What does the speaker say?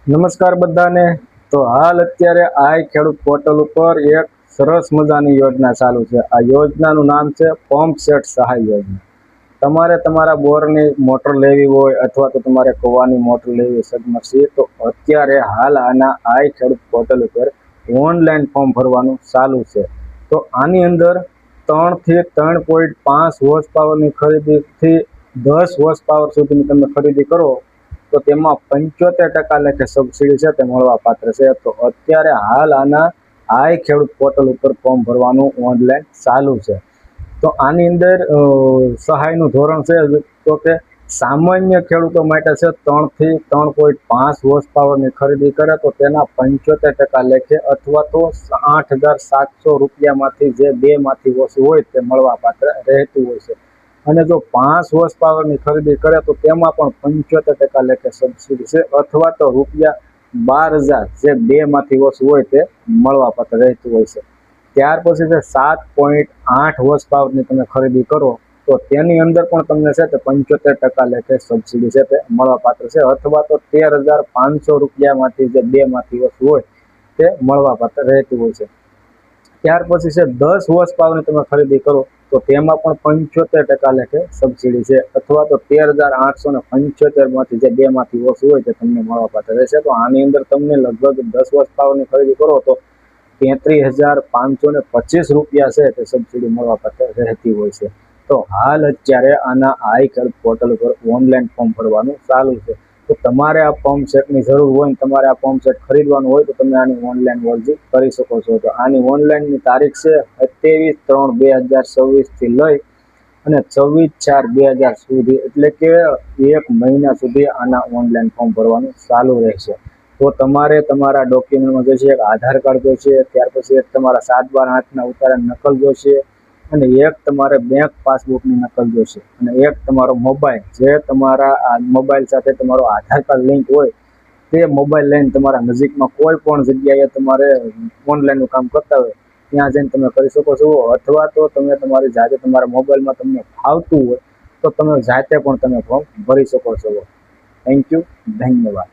નમસ્કાર બધાને। તો હાલ અત્યારે આઈ ખેડૂત પોર્ટલ ઉપર એક સરસ મજાની યોજના ચાલુ છે। આ યોજનાનું નામ છે પંપ સેટ સહાય યોજના। તમારે તમારા બોરની મોટર લેવી હોય અથવા તો તમારે કૂવાની મોટર લેવી સબમર્સિબલ, તો અત્યારે હાલ આના આઈ ખેડૂત પોર્ટલ ઉપર ઓનલાઈન ફોર્મ ભરવાનું ચાલુ છે। તો આની અંદર 3 થી 3.5 હોર્સ પાવરની ખરીદીથી 10 હોર્સ પાવર સુધીની તમે ખરીદી કરો તો તેમાં 75% લેખે સબસિડી છે તે મળવા પાત્ર છે। તો અત્યારે હાલ આના આઈ ખેડૂત પોર્ટલ ઉપર ફોર્મ ભરવાનું ઓનલાઈન ચાલુ છે। તો આની અંદર સહાયનું ધોરણ છે તો કે સામાન્ય ખેડૂતો માટે છે 3 થી 3.5 હોર્સ પાવરની ખરીદી કરે તો તેના 75% લેખે અથવા તો 8,700 રૂપિયામાંથી જે બેમાંથી ઓછું હોય તે મળવા પાત્ર રહેતું હોય છે। અને જો 5 હોર્સ પાવરની ખરીદી કરે તો તેમાં પણ 75% લેખે સબસિડી છે અથવા તો ₹12,000 જે બેમાંથી ઓછું હોય તે મળવા પાત્ર રહેતું હોય છે। ત્યાર પછી જે 7.8 હોર્સ પાવરની તમે ખરીદી કરો તો તેની અંદર પણ તમને છે તે 75% લેખે સબસિડી છે તે મળવા પાત્ર છે અથવા તો ₹13,500 રૂપિયામાંથી જે બેમાંથી ઓછું હોય તે મળવા પાત્ર રહેતું હોય છે। ત્યાર પછી છે 10 હોર્સ પાવરની તમે ખરીદી કરો તો તેમાં પણ 75% લેખે સબસિડી છે અથવા તો 13,875માંથી જે બેમાંથી ઓછું હોય તે તમને મળવા પાત્ર રહેશે। તો આની અંદર તમને લગભગ 10 હોર્સ પાવરની ખરીદી કરો તો 33,525 રૂપિયા છે તે સબસિડી મળવા પાત્ર રહેતી હોય છે। તો હાલ અત્યારે આના આઈ ખેડૂત પોર્ટલ ઉપર ઓનલાઈન ફોર્મ ભરવાનું ચાલુ છે। તો તમારે આ પંપ સેટની જરૂર હોય ને તમારે આ પંપ સેટ ખરીદવાનું હોય તો તમે આની ઓનલાઈન અરજી કરી શકો છો। તો આની ઓનલાઈનની તારીખ છે 23/3/2026 થી લઈ અને 24/4/2000 સુધી, એટલે કે 1 મહિના સુધી આના ઓનલાઈન ફોર્મ ભરવાનું ચાલુ રહેશે। તો તમારે તમારા ડોક્યુમેન્ટમાં જોઈશે એક આધાર કાર્ડ જોઈશે, ત્યાર પછી એક તમારા 7/12/8ના ઉતારાની નકલ જોઈશે અને એક તમારે બેંક પાસબુકની નકલ જોઈશે અને એક તમારો મોબાઈલ, જે તમારા આ મોબાઈલ સાથે તમારો આધાર કાર્ડ લિંક હોય તે મોબાઈલ લઈને તમારા નજીકમાં કોઈ પણ જગ્યાએ તમારે ઓનલાઈનનું કામ કરતા હોય ત્યાં જઈને તમે કરી શકો છો અથવા તો તમે તમારી જાતે તમારા મોબાઈલમાં તમને ફાવતું હોય તો તમે જાતે પણ તમે ફોર્મ ભરી શકો છો। થેન્ક યુ, ધન્યવાદ।